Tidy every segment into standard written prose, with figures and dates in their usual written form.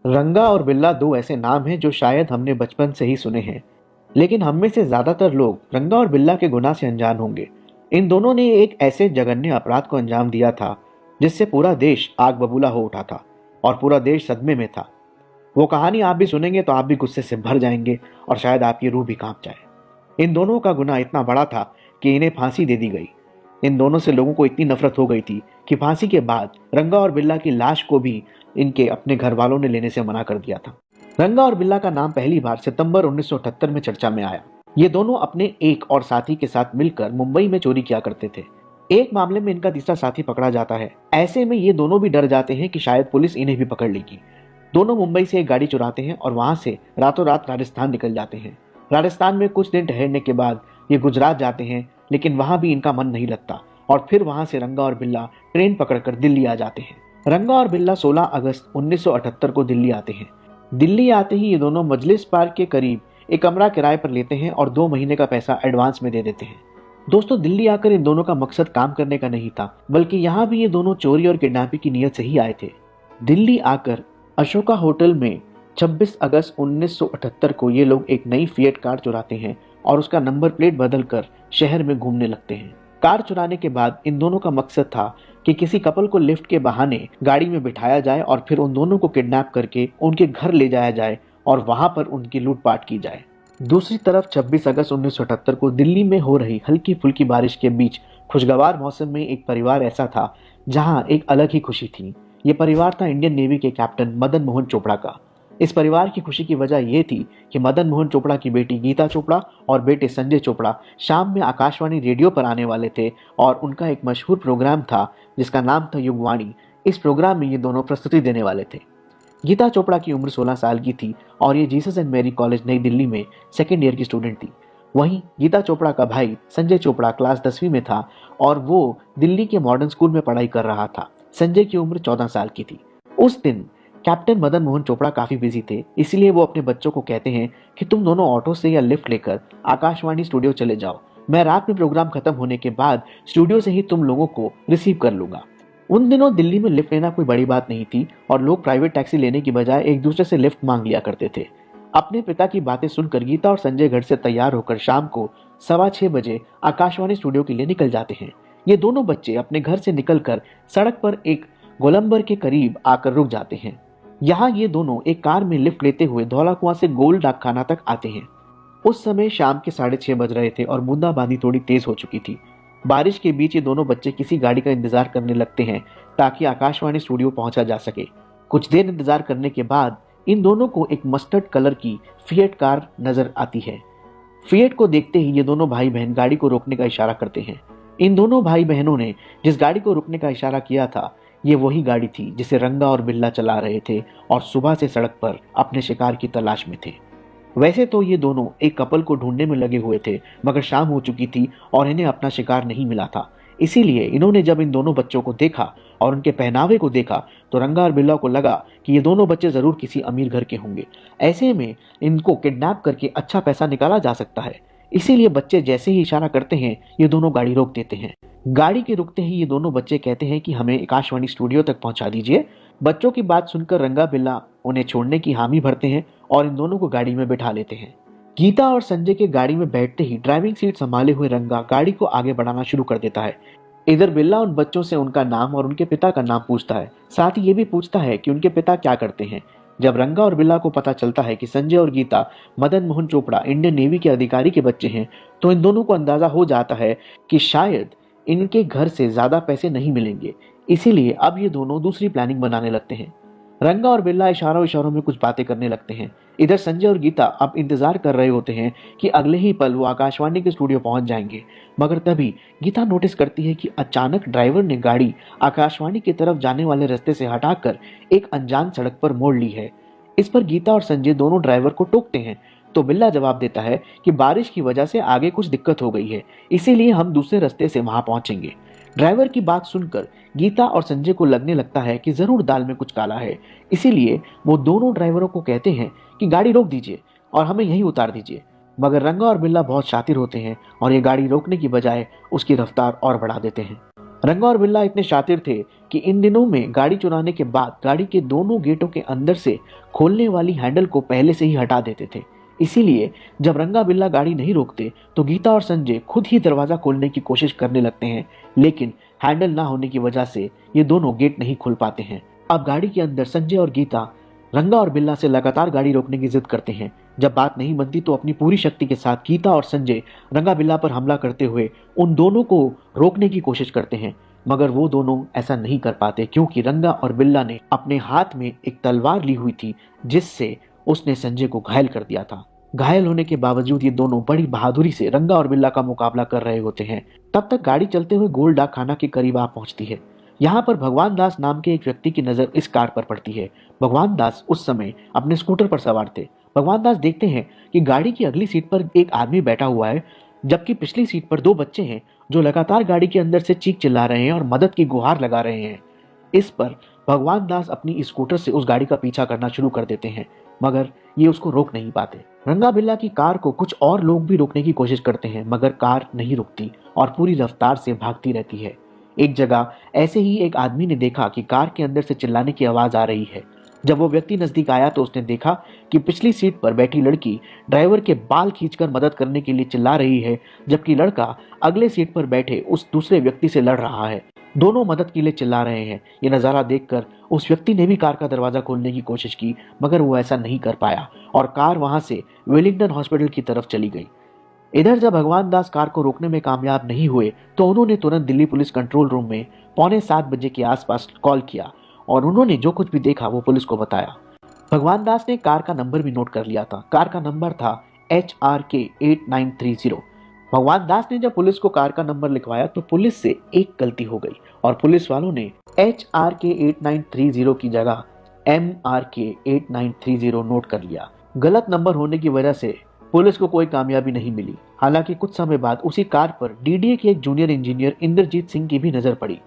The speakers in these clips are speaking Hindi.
रंगा और बिल्ला दो ऐसे नाम हैं जो शायद हमने बचपन से ही सुने हैं, लेकिन हम में से ज्यादातर लोग रंगा और बिल्ला के गुनाह से अनजान होंगे। इन दोनों ने एक ऐसे जघन्य अपराध को अंजाम दिया था जिससे पूरा देश आग बबूला हो उठा था और पूरा देश सदमे में था। वो कहानी आप भी सुनेंगे तो आप भी गुस्से से भर जाएंगे और शायद आपकी रूह भी कांप जाए। इन दोनों का गुनाह इतना बड़ा था कि इन्हें फांसी दे दी गई। इन दोनों से लोगों को इतनी नफरत हो गई थी कि फांसी के बाद रंगा और बिल्ला की लाश को भी इनके अपने घर वालों ने लेने से मना कर दिया था। रंगा और बिल्ला का नाम पहली बार सितंबर 1978 में चर्चा में आया। ये दोनों अपने एक और साथी के साथ मिलकर मुंबई में चोरी किया करते थे। एक मामले में इनका तीसरा साथी पकड़ा जाता है। ऐसे में ये दोनों भी डर जाते हैं कि शायद पुलिस इन्हें भी पकड़ लेगी। दोनों मुंबई से एक गाड़ी चुराते हैं और वहां से रातों रात राजस्थान निकल जाते हैं। राजस्थान में कुछ दिन ठहरने के बाद ये गुजरात जाते हैं, लेकिन वहां भी इनका मन नहीं लगता और फिर वहां से रंगा और बिल्ला ट्रेन पकड़कर दिल्ली आ जाते हैं। रंगा और बिल्ला 16 अगस्त 1978 को दिल्ली आते हैं। दिल्ली आते ही ये दोनों मजलिस पार्क के करीब एक कमरा किराए पर लेते हैं और 2 महीने का पैसा एडवांस में दे देते हैं। दोस्तों, दिल्ली आकर इन दोनों का मकसद काम करने का नहीं था, बल्कि यहाँ भी ये दोनों चोरी और किडनैपिंग की नीयत से ही आए थे। दिल्ली आकर अशोका होटल में 26 अगस्त 1978 को ये लोग एक नई फिएट कार चुराते हैं और उसका नंबर प्लेट बदलकर शहर में घूमने लगते हैं। कार चुराने के बाद इन दोनों का मकसद था कि किसी कपल को लिफ्ट के बहाने गाड़ी में बिठाया जाए और फिर उन दोनों को किडनैप करके उनके घर ले जाया जाए और वहां पर उनकी लूटपाट की जाए। दूसरी तरफ 26 अगस्त 1978 को दिल्ली में हो रही हल्की फुल्की बारिश के बीच खुशगवार मौसम में एक परिवार ऐसा था जहां एक अलग ही खुशी थी। ये परिवार था इंडियन नेवी के कैप्टन मदन मोहन चोपड़ा का। इस परिवार की खुशी की वजह यह थी कि मदन मोहन चोपड़ा की बेटी गीता चोपड़ा और बेटे संजय चोपड़ा शाम में आकाशवाणी रेडियो पर आने वाले थे और उनका एक मशहूर प्रोग्राम था जिसका नाम था युगवाणी। इस प्रोग्राम में ये दोनों प्रस्तुति देने वाले थे। गीता चोपड़ा की उम्र 16 साल की थी और ये जीसस एंड मैरी कॉलेज नई दिल्ली में सेकेंड ईयर की स्टूडेंट थी। वहीं गीता चोपड़ा का भाई संजय चोपड़ा क्लास 10वीं में था और वो दिल्ली के मॉडर्न स्कूल में पढ़ाई कर रहा था। संजय की उम्र 14 साल की थी। उस दिन कैप्टन मदन मोहन चोपड़ा काफी बिजी थे, इसलिए वो अपने बच्चों को कहते हैं कि तुम दोनों ऑटो से या लिफ्ट लेकर आकाशवाणी स्टूडियो चले जाओ। मैं रात में प्रोग्राम खत्म होने के बाद स्टूडियो से ही तुम लोगों को रिसीव कर लूंगा। उन दिनों दिल्ली में लिफ्ट लेना कोई बड़ी बात नहीं थी और लोग प्राइवेट टैक्सी लेने की बजाय एक दूसरे से लिफ्ट मांग लिया करते थे। अपने पिता की बातें सुनकर गीता और संजय घर से तैयार होकर शाम को 6:15 बजे आकाशवाणी स्टूडियो के लिए निकल जाते हैं। ये दोनों बच्चे अपने घर से निकलकर सड़क पर एक गोलंबर के करीब आकर रुक जाते हैं। यहाँ ये दोनों एक कार में लिफ्ट लेते हुए धौला कुआं से गोल डाकखाना तक आते हैं। उस समय शाम के 6:30 बज रहे थे और बूंदाबांदी थोड़ी तेज हो चुकी थी। बारिश के बीच ये दोनों बच्चे किसी गाड़ी का इंतजार करने लगते हैं ताकि आकाशवाणी स्टूडियो पहुंचा जा सके। कुछ देर इंतजार करने के बाद इन दोनों को एक मस्टर्ड कलर की फिएट कार नजर आती है। फिएट को देखते ही ये दोनों भाई बहन गाड़ी को रोकने का इशारा करते हैं। इन दोनों भाई बहनों ने जिस गाड़ी को रोकने का इशारा किया था ये वही गाड़ी थी जिसे रंगा और बिल्ला चला रहे थे और सुबह से सड़क पर अपने शिकार की तलाश में थे। वैसे तो ये दोनों एक कपल को ढूंढने में लगे हुए थे, मगर शाम हो चुकी थी और इन्हें अपना शिकार नहीं मिला था। इसीलिए इन्होंने जब इन दोनों बच्चों को देखा और उनके पहनावे को देखा तो रंगा और बिल्ला को लगा कि ये दोनों बच्चे जरूर किसी अमीर घर के होंगे। ऐसे में इनको किडनैप करके अच्छा पैसा निकाला जा सकता है। इसीलिए बच्चे जैसे ही इशारा करते हैं ये दोनों गाड़ी रोक देते हैं। गाड़ी के रुकते ही ये दोनों बच्चे कहते हैं कि हमें आकाशवाणी स्टूडियो तक पहुंचा दीजिए। बच्चों की बात सुनकर रंगा बिल्ला उन्हें छोड़ने की हामी भरते हैं और इन दोनों को गाड़ी में बिठा लेते हैं। गीता और संजय के गाड़ी में बैठते ही ड्राइविंग सीट संभाले हुए रंगा गाड़ी को आगे बढ़ाना शुरू कर देता है। इधर बिल्ला उन बच्चों से उनका नाम और उनके पिता का नाम पूछता है। साथ ही ये भी पूछता है कि उनके पिता क्या करते हैं। जब रंगा और बिल्ला को पता चलता है कि संजय और गीता मदन मोहन चोपड़ा इंडियन नेवी के अधिकारी के बच्चे हैं तो इन दोनों को अंदाजा हो जाता है कि शायद इनके घर से ज्यादा पैसे नहीं मिलेंगे। इसीलिए अब ये दोनों दूसरी प्लानिंग बनाने लगते हैं। रंगा और बिल्ला इशारों इशारों में कुछ बातें करने लगते हैं। इधर संजय और गीता अब इंतजार कर रहे होते हैं कि अगले ही पल वो आकाशवाणी के स्टूडियो पहुंच जाएंगे, मगर तभी गीता नोटिस करती है कि अचानक ड्राइवर ने गाड़ी आकाशवाणी की तरफ जाने वाले रास्ते से हटाकर एक अनजान सड़क पर मोड़ ली है। इस पर गीता और संजय दोनों ड्राइवर को टोकते हैं तो बिल्ला जवाब देता है कि बारिश की वजह से आगे कुछ दिक्कत हो गई है, इसीलिए हम दूसरे रास्ते से वहां पहुंचेंगे। ड्राइवर की बात सुनकर गीता और संजय को लगने लगता है कि जरूर दाल में कुछ काला है। इसीलिए वो दोनों ड्राइवरों को कहते हैं कि गाड़ी रोक दीजिए और हमें यहीं उतार दीजिए। मगर रंगा और बिल्ला बहुत शातिर होते हैं और ये गाड़ी रोकने की बजाय उसकी रफ्तार और बढ़ा देते हैं। रंगा और बिल्ला इतने शातिर थे कि इन दिनों में गाड़ी चुराने के बाद गाड़ी के दोनों गेटों के अंदर से खोलने वाली हैंडल को पहले से ही हटा देते थे। इसीलिए जब रंगा बिल्ला गाड़ी नहीं रोकते तो गीता और संजय खुद ही दरवाजा खोलने की कोशिश करने लगते हैं, लेकिन हैंडल ना होने की वजह से ये दोनों गेट नहीं खोल पाते हैं। अब गाड़ी के अंदर संजय और गीता रंगा और बिल्ला से लगातार गाड़ी रोकने की जिद करते हैं। जब बात नहीं बनती तो अपनी पूरी शक्ति के साथ गीता और संजय रंगा बिल्ला पर हमला करते हुए उन दोनों को रोकने की कोशिश करते हैं, मगर वो दोनों ऐसा नहीं कर पाते क्योंकि रंगा और बिल्ला ने अपने हाथ में एक तलवार ली हुई थी जिससे उसने संजय को घायल कर दिया था। घायल होने के बावजूद ये दोनों बड़ी बहादुरी से रंगा और बिल्ला का मुकाबला कर रहे होते हैं। तब तक गाड़ी चलते हुए गोल डाक खाना के करीब आ पहुंचती है। यहाँ पर भगवान दास नाम के एक व्यक्ति की नजर इस कार पर पड़ती है। भगवान दास उस समय अपने स्कूटर पर सवार थे। भगवान दास देखते हैं कि गाड़ी की अगली सीट पर एक आदमी बैठा हुआ है, जबकि पिछली सीट पर दो बच्चे हैं जो लगातार गाड़ी के अंदर से चीख चिल्ला रहे हैं और मदद की गुहार लगा रहे हैं। इस पर भगवान दास अपनी स्कूटर से उस गाड़ी का पीछा करना शुरू कर देते हैं, मगर ये उसको रोक नहीं पाते। रंगा बिल्ला की कार को कुछ और लोग भी रोकने की कोशिश करते हैं, मगर कार नहीं रुकती और पूरी रफ्तार से भागती रहती है। एक जगह ऐसे ही एक आदमी ने देखा कि कार के अंदर से चिल्लाने की आवाज आ रही है। जब वो व्यक्ति नजदीक आया तो उसने देखा कि पिछली सीट पर बैठी लड़की ड्राइवर के बाल खींचकर मदद करने के लिए चिल्ला रही है, जबकि लड़का अगले सीट पर बैठे उस दूसरे व्यक्ति से लड़ रहा है। दोनों मदद के लिए चिल्ला रहे हैं। ये नज़ारा देखकर उस व्यक्ति ने भी कार का दरवाजा खोलने की कोशिश की, मगर वो ऐसा नहीं कर पाया और कार वहां से वेलिंगटन हॉस्पिटल की तरफ चली गई। इधर जब भगवान दास कार को रोकने में कामयाब नहीं हुए तो उन्होंने तुरंत दिल्ली पुलिस कंट्रोल रूम में 6:45 बजे के आसपास कॉल किया और उन्होंने जो कुछ भी देखा वो पुलिस को बताया। भगवान दास ने कार का नंबर भी नोट कर लिया था। कार का नंबर था HRK 8930। भगवान दास ने जब पुलिस को कार का नंबर लिखवाया तो पुलिस से एक गलती हो गई और पुलिस वालों ने HRK 8930 की जगह MRK 8930 नोट कर लिया। गलत नंबर होने की वजह से पुलिस को कोई कामयाबी नहीं मिली। हालांकि कुछ समय बाद उसी कार पर DDA के एक जूनियर इंजीनियर इंद्रजीत सिंह की भी नजर पड़ी।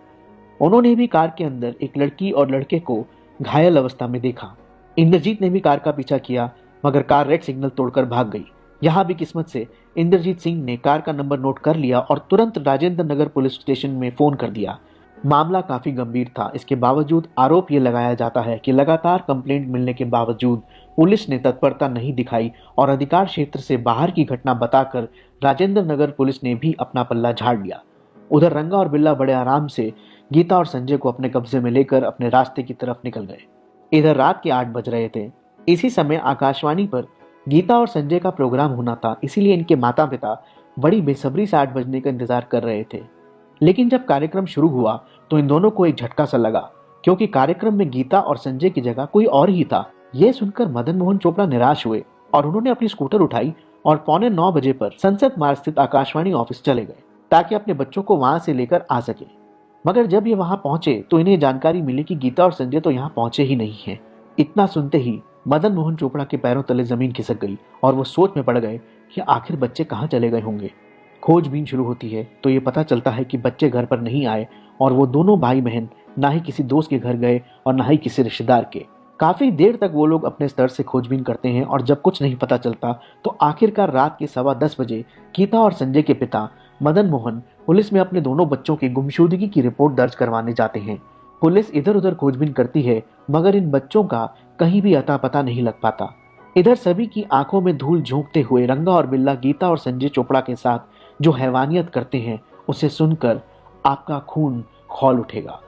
उन्होंने भी कार के अंदर एक लड़की और लड़के को घायल अवस्था में देखा। इंद्रजीत ने भी कार का पीछा किया, मगर कार रेड सिग्नल तोड़कर भाग गई। यहाँ भी किस्मत से इंद्रजीत सिंह ने कार का नंबर नोट कर लिया और तुरंत राजेंद्र नगर पुलिस स्टेशन में फोन कर दिया। मामला काफी गंभीर था। इसके बावजूद आरोप ये लगाया जाता है कि लगातार कंप्लेंट मिलने के बावजूद पुलिस ने तत्परता नहीं दिखाई और अधिकार क्षेत्र से बाहर की घटना बताकर राजेंद्र नगर पुलिस ने भी अपना पल्ला झाड़ लिया। उधर रंगा और बिल्ला बड़े आराम से गीता और संजय को अपने कब्जे में लेकर अपने रास्ते की तरफ निकल गए। इधर रात के 8 बज रहे थे। इसी समय आकाशवाणी पर गीता और संजय का प्रोग्राम होना था, इसीलिए इनके माता पिता बड़ी बेसब्री से 8 बजने का इंतजार कर रहे थे। लेकिन जब कार्यक्रम शुरू हुआ तो इन दोनों को एक झटका सा लगा, क्योंकि कार्यक्रम में गीता और संजय की जगह कोई और ही था। यह सुनकर मदन मोहन चोपड़ा निराश हुए और उन्होंने अपनी स्कूटर उठाई और 8:45 बजे पर संसद मार्ग स्थित आकाशवाणी ऑफिस चले गए ताकि अपने बच्चों को वहां से लेकर आ सके। मगर जब ये वहां पहुंचे तो इन्हें जानकारी मिली कि गीता और संजय तो यहाँ पहुंचे ही नहीं है। इतना सुनते ही मदन मोहन चोपड़ा के पैरों तले जमीन खिसक गई और वो सोच में पड़ गए कि आखिर बच्चे कहाँ चले गए होंगे। खोजबीन शुरू होती है तो ये पता चलता है कि बच्चे घर पर नहीं आए और वो दोनों भाई बहन ना ही किसी दोस्त के घर गए और ना ही किसी रिश्तेदार के। काफी देर तक वो लोग अपने स्तर से खोजबीन करते हैं और जब कुछ नहीं पता चलता तो आखिरकार रात के 10:15 बजे गीता और संजय के पिता मदन मोहन पुलिस में अपने दोनों बच्चों की गुमशुदगी की रिपोर्ट दर्ज करवाने जाते हैं। पुलिस इधर उधर खोजबीन करती है, मगर इन बच्चों का कहीं भी अता पता नहीं लग पाता। इधर सभी की आंखों में धूल झोंकते हुए रंगा और बिल्ला गीता और संजय चोपड़ा के साथ जो हैवानियत करते हैं उसे सुनकर आपका खून खौल उठेगा।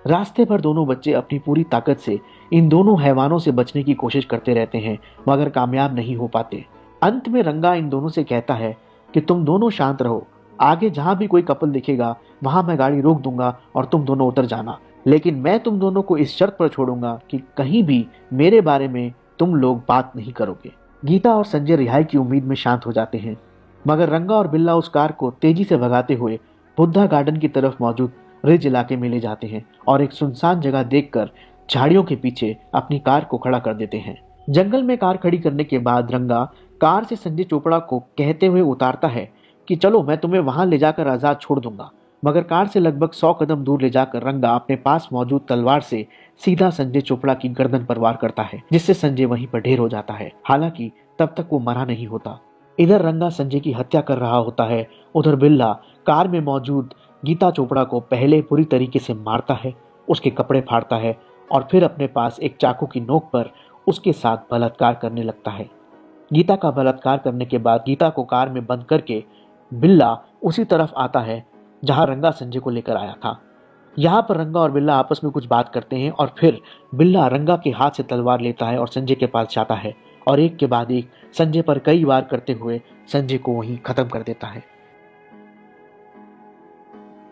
रास्ते पर दोनों बच्चे अपनी पूरी ताकत से इन दोनों हैवानों से बचने की कोशिश करते रहते हैं, मगर कामयाब नहीं हो पाते। अंत में रंगा इन दोनों से कहता है कि तुम दोनों शांत रहो, आगे जहां भी कोई कपल दिखेगा वहां मैं गाड़ी रोक दूंगा और तुम दोनों उतर जाना, लेकिन मैं तुम दोनों को इस शर्त पर छोड़ूंगा कि कहीं भी मेरे बारे में तुम लोग बात नहीं करोगे। गीता और संजय रिहाई की उम्मीद में शांत हो जाते हैं, मगर रंगा और बिल्ला उस कार को तेजी से भगाते हुए बुद्धा गार्डन की तरफ मौजूद रिज इलाके में ले जाते हैं और एक सुनसान जगह देखकर झाड़ियों के पीछे अपनी कार को खड़ा कर देते हैं। जंगल में कार खड़ी करने के बाद रंगा कार से संजय चोपड़ा को कहते हुए उतारता है कि चलो मैं तुम्हें वहां ले जाकर आजाद छोड़ दूंगा, मगर कार से लगभग 100 कदम दूर ले जाकर रंगा अपने पास मौजूद तलवार से सीधा संजय चोपड़ा की गर्दन पर वार करता है, जिससे संजय वहीं पर ढेर हो जाता है। हालांकि तब तक वो मरा नहीं होता। इधर रंगा संजय की हत्या कर रहा होता है, उधर बिल्ला कार में मौजूद गीता चोपड़ा को पहले बुरी तरीके से मारता है, उसके कपड़े फाड़ता है और फिर अपने पास एक चाकू की नोक पर उसके साथ बलात्कार करने लगता है। गीता का बलात्कार करने के बाद गीता को कार में बंद करके बिल्ला उसी तरफ आता है जहां रंगा संजय को लेकर आया था। यहाँ पर रंगा और बिल्ला आपस में कुछ बात करते हैं और फिर बिल्ला रंगा के हाथ से तलवार लेता है और संजय के पास जाता है और एक के बाद एक संजय पर कई वार करते हुए संजय को वहीं खत्म कर देता है।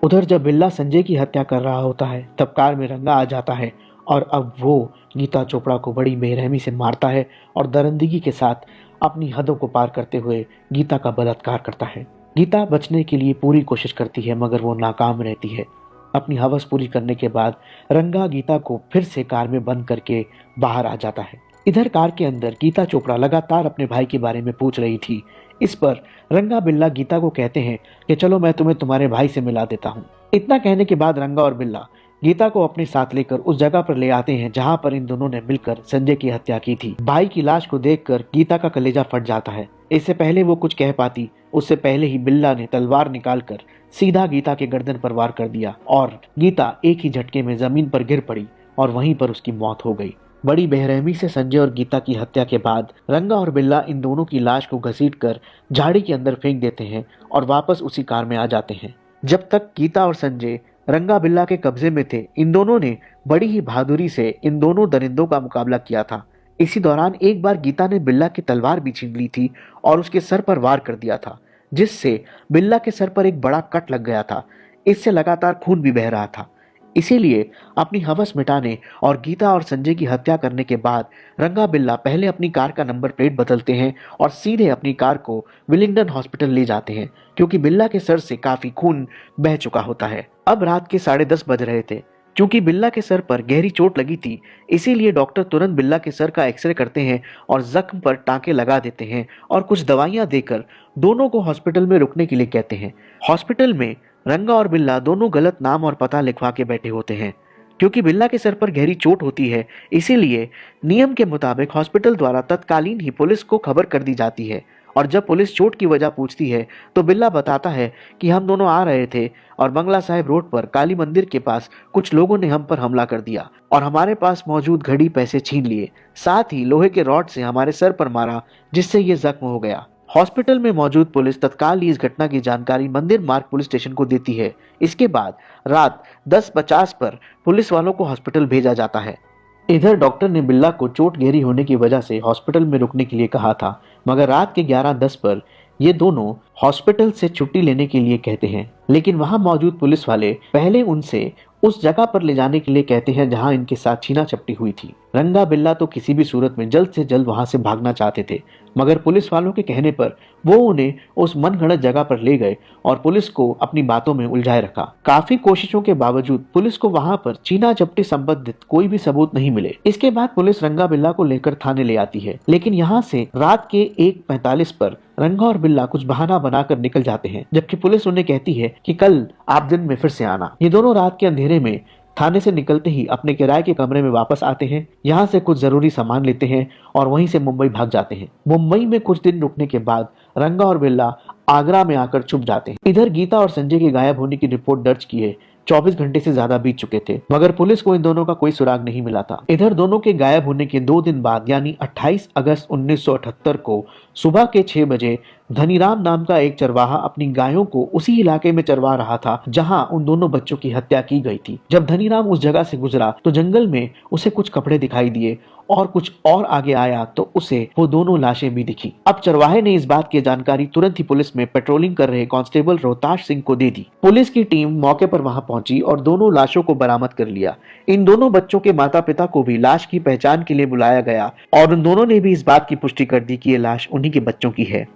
उधर जब बिल्ला संजय की हत्या कर रहा होता है तब कार में रंगा आ जाता है और अब वो गीता चोपड़ा को बड़ी बेरहमी से मारता है और दरिंदगी के साथ अपनी हदों को पार करते हुए गीता का बलात्कार करता है। गीता बचने के लिए पूरी कोशिश करती है मगर वो नाकाम रहती है। अपनी हवस पूरी करने के बाद रंगा गीता को फिर से कार में बंद करके बाहर आ जाता है। इधर कार के अंदर गीता चोपड़ा लगातार अपने भाई के बारे में पूछ रही थी। इस पर रंगा बिल्ला गीता को कहते हैं कि चलो मैं तुम्हें तुम्हारे भाई से मिला देता हूँ। इतना कहने के बाद रंगा और बिल्ला गीता को अपने साथ लेकर उस जगह पर ले आते हैं जहाँ पर इन दोनों ने मिलकर संजय की हत्या की थी। भाई की लाश को देखकर गीता का कलेजा फट जाता है। इससे पहले वो कुछ कह पाती उससे पहले ही बिल्ला ने तलवार निकालकर सीधा गीता के गर्दन पर वार कर दिया और गीता एक ही झटके में जमीन पर गिर पड़ी और वहीं पर उसकी मौत हो गई। बड़ी बेरहमी से संजय और गीता की हत्या के बाद रंगा और बिल्ला इन दोनों की लाश को घसीटकर झाड़ी के अंदर फेंक देते हैं और वापस उसी कार में आ जाते हैं। जब तक गीता और संजय रंगा बिल्ला के कब्जे में थे इन दोनों ने बड़ी ही बहादुरी से इन दोनों दरिंदों का मुकाबला किया था। इसी दौरान एक बार गीता ने बिल्ला की तलवार भी छीन ली थी और उसके सर पर वार कर दिया था जिससे बिल्ला के सर पर एक बड़ा कट लग गया था। इससे लगातार खून भी बह रहा था। इसीलिए अपनी हवस मिटाने और गीता और संजय की हत्या करने के बाद रंगा बिल्ला पहले अपनी कार का नंबर प्लेट बदलते हैं और सीधे अपनी कार को विलिंगडन हॉस्पिटल ले जाते हैं क्योंकि बिल्ला के सर से काफी खून बह चुका होता है। अब रात के 10:30 बज रहे थे। क्योंकि बिल्ला के सर पर गहरी चोट लगी थी इसीलिए डॉक्टर तुरंत बिल्ला के सर का एक्सरे करते हैं और जख्म पर टांके लगा देते हैं और कुछ दवाइयां देकर दोनों को हॉस्पिटल में रुकने के लिए कहते हैं। हॉस्पिटल में रंगा और बिल्ला दोनों गलत नाम और पता लिखवा के बैठे होते हैं। क्योंकि बिल्ला के सर पर गहरी चोट होती है इसीलिए नियम के मुताबिक हॉस्पिटल द्वारा तत्कालीन ही पुलिस को खबर कर दी जाती है और जब पुलिस चोट की वजह पूछती है तो बिल्ला बताता है कि हम दोनों आ रहे थे और बंगला साहिब रोड पर काली मंदिर के पास कुछ लोगों ने हम पर हमला कर दिया और हमारे पास मौजूद घड़ी पैसे छीन लिए, साथ ही लोहे के रॉड से हमारे सर पर मारा जिससे ये जख्म हो गया। हॉस्पिटल में मौजूद पुलिस तत्काल ही इस घटना की जानकारी मंदिर मार्ग पुलिस स्टेशन को देती है। इसके बाद रात 10:50 पर पुलिस वालों को हॉस्पिटल भेजा जाता है। इधर डॉक्टर ने बिल्ला को चोट गहरी होने की वजह से हॉस्पिटल में रुकने के लिए कहा था मगर रात के 11:10 पर ये दोनों हॉस्पिटल से छुट्टी लेने के लिए कहते हैं लेकिन वहां मौजूद पुलिस वाले पहले उनसे उस जगह पर ले जाने के लिए कहते हैं जहां इनके साथ छीना चपटी हुई थी। रंगा बिल्ला तो किसी भी सूरत में जल्द से जल्द वहां से भागना चाहते थे मगर पुलिस वालों के कहने पर वो उन्हें उस मनगढ़ंत जगह पर ले गए और पुलिस को अपनी बातों में उलझाए रखा। काफी कोशिशों के बावजूद पुलिस को वहां पर छीना चपटी संबंधित कोई भी सबूत नहीं मिले। इसके बाद पुलिस रंगा बिल्ला को लेकर थाने ले आती है लेकिन यहाँ से रात के 1:45 पर रंगा और बिल्ला कुछ बहाना बनाकर निकल जाते हैं जबकि पुलिस उन्हें कहती है कि कल आप दिन में फिर से आना। ये दोनों रात के अंधेरे में थाने से निकलते ही अपने किराए के कमरे में वापस आते हैं, यहाँ से कुछ जरूरी सामान लेते हैं और वहीं से मुंबई भाग जाते हैं। मुंबई में कुछ दिन रुकने के बाद रंगा और बिल्ला आगरा में आकर छुप जाते हैं। इधर गीता और संजय के गायब होने की रिपोर्ट दर्ज किए 24 घंटे से ज्यादा बीत चुके थे मगर पुलिस को इन दोनों का कोई सुराग नहीं मिला था। इधर दोनों के गायब होने के 2 दिन बाद यानी 28 अगस्त 1978 को सुबह के 6 बजे धनीराम नाम का एक चरवाहा अपनी गायों को उसी इलाके में चरवा रहा था जहां उन दोनों बच्चों की हत्या की गई थी। जब धनीराम उस जगह से गुजरा तो जंगल में उसे कुछ कपड़े दिखाई दिए और कुछ और आगे आया तो उसे वो दोनों लाशें भी दिखी। अब चरवाहे ने इस बात की जानकारी तुरंत ही पुलिस में पेट्रोलिंग कर रहे कांस्टेबल रोहताश सिंह को दे दी। पुलिस की टीम मौके पर वहां पहुंची और दोनों लाशों को बरामद कर लिया। इन दोनों बच्चों के माता पिता को भी लाश की पहचान के लिए बुलाया गया और उन दोनों ने भी इस बात की पुष्टि कर दी कि ये लाश उन्हीं के बच्चों की है।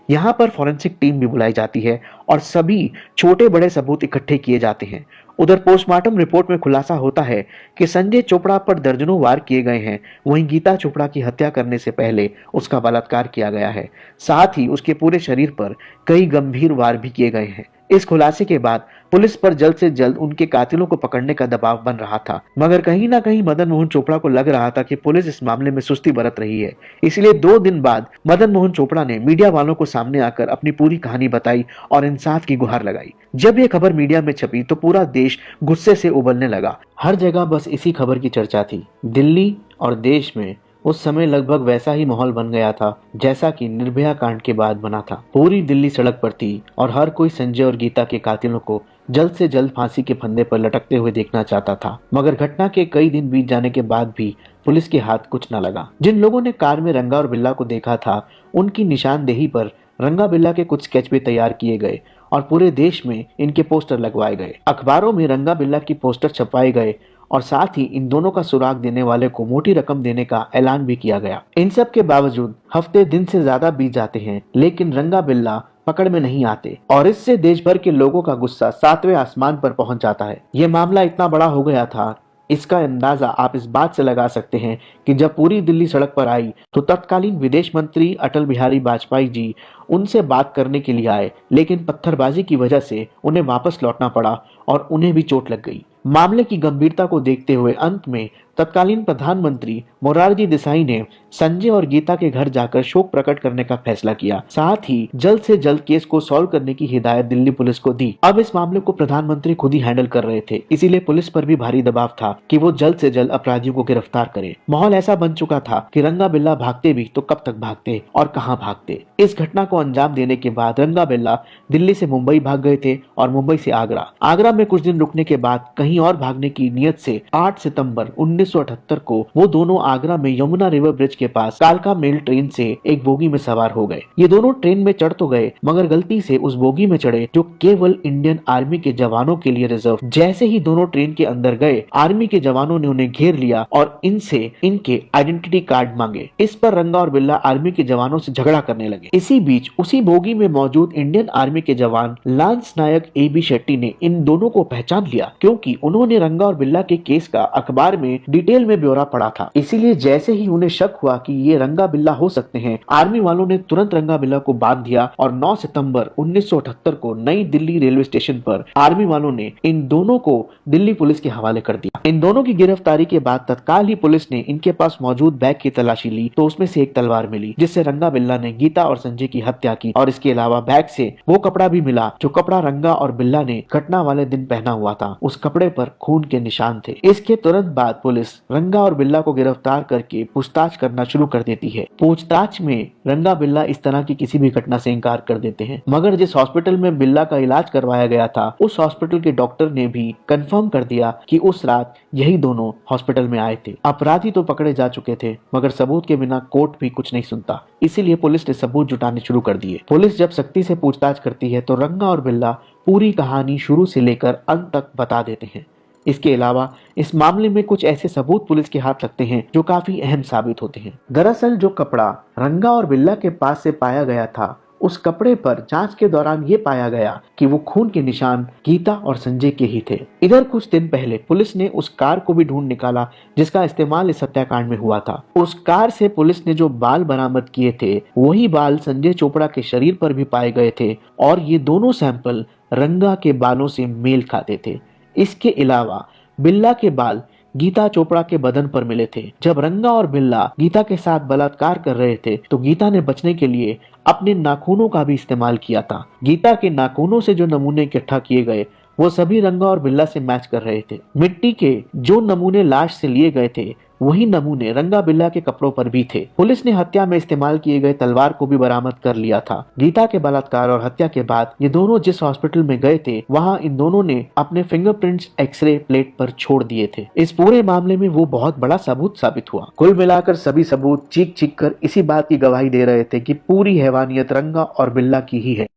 यहाँ पर फॉरेंसिक टीम भी बुलाई जाती है और सभी छोटे बड़े सबूत इकट्ठे किए जाते हैं। उधर पोस्टमार्टम रिपोर्ट में खुलासा होता है कि संजय चोपड़ा पर दर्जनों वार किए गए हैं, वहीं गीता चोपड़ा की हत्या करने से पहले उसका बलात्कार किया गया है। साथ ही उसके पूरे शरीर पर कई गंभीर वार भी किए गए हैं। इस खुलासे के बाद पुलिस पर जल्द से जल्द उनके कातिलों को पकड़ने का दबाव बन रहा था, मगर कहीं ना कहीं मदन मोहन चोपड़ा को लग रहा था कि पुलिस इस मामले में सुस्ती बरत रही है। इसलिए 2 दिन बाद मदन मोहन चोपड़ा ने मीडिया वालों को सामने आकर अपनी पूरी कहानी बताई और इंसाफ की गुहार लगाई। जब ये खबर मीडिया में छपी तो पूरा देश गुस्से से उबलने लगा। हर जगह बस इसी खबर की चर्चा थी। दिल्ली और देश में उस समय लगभग वैसा ही माहौल बन गया था जैसा कि निर्भया कांड के बाद बना था। पूरी दिल्ली सड़क पर थी और हर कोई संजय और गीता के कातिलों को जल्द से जल्द फांसी के फंदे पर लटकते हुए देखना चाहता था। मगर घटना के कई दिन बीत जाने के बाद भी पुलिस के हाथ कुछ न लगा। जिन लोगों ने कार में रंगा और बिल्ला को देखा था, उनकी निशानदेही पर रंगा बिल्ला के कुछ स्केच भी तैयार किए गए और पूरे देश में इनके पोस्टर लगवाए गए। अखबारों में रंगा बिल्ला की पोस्टर छपवाए गए और साथ ही इन दोनों का सुराग देने वाले को मोटी रकम देने का ऐलान भी किया गया। इन सब के बावजूद हफ्ते दिन से ज्यादा बीत जाते हैं, लेकिन रंगा बिल्ला पकड़ में नहीं आते और इससे देश भर के लोगों का गुस्सा 7वें आसमान पर पहुंच जाता है। ये मामला इतना बड़ा हो गया था, इसका अंदाजा आप इस बात से लगा सकते हैं कि जब पूरी दिल्ली सड़क पर आई तो तत्कालीन विदेश मंत्री अटल बिहारी वाजपेयी जी उनसे बात करने के लिए आए, लेकिन पत्थरबाजी की वजह से उन्हें वापस लौटना पड़ा और उन्हें भी चोट लग गई। मामले की गंभीरता को देखते हुए अंत में तत्कालीन प्रधानमंत्री मोरारजी देसाई ने संजय और गीता के घर जाकर शोक प्रकट करने का फैसला किया। साथ ही जल्द से जल्द केस को सॉल्व करने की हिदायत दिल्ली पुलिस को दी। अब इस मामले को प्रधानमंत्री खुद ही हैंडल कर रहे थे, इसीलिए पुलिस पर भी भारी दबाव था कि वो जल्द से जल्द अपराधियों को गिरफ्तार करे। माहौल ऐसा बन चुका था कि रंगा बिल्ला भागते भी तो कब तक भागते और कहां भागते। इस घटना को अंजाम देने के बाद रंगा बिल्ला दिल्ली से मुंबई भाग गए थे और मुंबई से आगरा में कुछ दिन रुकने के बाद कहीं और भागने की नियत से 8 सितंबर 1978 को वो दोनों आगरा में यमुना रिवर ब्रिज के पास कालका मेल ट्रेन से एक बोगी में सवार हो गए। ये दोनों ट्रेन में चढ़ तो गए, मगर गलती से उस बोगी में चढ़े जो केवल इंडियन आर्मी के जवानों के लिए रिजर्व। जैसे ही दोनों ट्रेन के अंदर गए, आर्मी के जवानों ने उन्हें घेर लिया और इनसे इनके आइडेंटिटी कार्ड मांगे। इस पर रंगा और बिल्ला आर्मी के जवानों से झगड़ा करने लगे। इसी बीच उसी बोगी में मौजूद इंडियन आर्मी के जवान लांस नायक AB शेट्टी ने इन दोनों को पहचान लिया, क्योंकि उन्होंने रंगा और बिल्ला के केस का अखबार में डिटेल में ब्यौरा पढ़ा था। इसीलिए जैसे ही उन्हें शक हुआ कि ये रंगा बिल्ला हो सकते हैं, आर्मी वालों ने तुरंत रंगा बिल्ला को बांध दिया और 9 सितंबर 1978 को नई दिल्ली रेलवे स्टेशन पर आर्मी वालों ने इन दोनों को दिल्ली पुलिस के हवाले कर दिया। इन दोनों की गिरफ्तारी के बाद तत्काल ही पुलिस ने इनके पास मौजूद बैग की तलाशी ली तो उसमें से एक तलवार मिली, जिससे रंगा बिल्ला ने गीता और संजय की हत्या की। और इसके अलावा बैग से वो कपड़ा भी मिला जो कपड़ा रंगा और बिल्ला ने घटना वाले दिन पहना हुआ था। उस कपड़े पर खून के निशान थे। इसके तुरंत बाद पुलिस रंगा और बिल्ला को गिरफ्तार करके पूछताछ करना शुरू कर देती है। पूछताछ में रंगा बिल्ला इस तरह की किसी भी घटना से इनकार कर देते हैं, मगर जिस हॉस्पिटल में बिल्ला का इलाज करवाया गया था उस हॉस्पिटल के डॉक्टर ने भी कंफर्म कर दिया कि उस रात यही दोनों हॉस्पिटल में आए थे। अपराधी तो पकड़े जा चुके थे, मगर सबूत के बिना कोर्ट भी कुछ नहीं सुनता, इसीलिए पुलिस ने सबूत जुटाने शुरू कर दिए। पुलिस जब सख्ती से पूछताछ करती है तो रंगा और बिल्ला पूरी कहानी शुरू से लेकर अंत तक बता देते हैं। इसके अलावा इस मामले में कुछ ऐसे सबूत पुलिस के हाथ लगते हैं जो काफी अहम साबित होते हैं। दरअसल जो कपड़ा रंगा और बिल्ला के पास से पाया गया था, उस कपड़े पर जांच के दौरान ये पाया गया कि वो खून के निशान गीता और संजय के ही थे। इधर कुछ दिन पहले पुलिस ने उस कार को भी ढूंढ निकाला जिसका इस्तेमाल इस हत्याकांड में हुआ था। उस कार से पुलिस ने जो बाल बरामद किए थे वही बाल संजय चोपड़ा के शरीर पर भी पाए गए थे और ये दोनों सैंपल रंगा के बालों से मेल खाते थे। इसके अलावा बिल्ला के बाल गीता चोपड़ा के बदन पर मिले थे। जब रंगा और बिल्ला गीता के साथ बलात्कार कर रहे थे तो गीता ने बचने के लिए अपने नाखूनों का भी इस्तेमाल किया था। गीता के नाखूनों से जो नमूने इकट्ठा किए गए वो सभी रंगा और बिल्ला से मैच कर रहे थे। मिट्टी के जो नमूने लाश से लिए गए थे वही नमूने रंगा बिल्ला के कपड़ों पर भी थे। पुलिस ने हत्या में इस्तेमाल किए गए तलवार को भी बरामद कर लिया था। गीता के बलात्कार और हत्या के बाद ये दोनों जिस हॉस्पिटल में गए थे वहां इन दोनों ने अपने फिंगरप्रिंट्स एक्सरे प्लेट पर छोड़ दिए थे। इस पूरे मामले में वो बहुत बड़ा सबूत साबित हुआ। कुल मिलाकर सभी सबूत चीख चीख कर इसी बात की गवाही दे रहे थे कि पूरी हैवानियत रंगा और बिल्ला की ही है।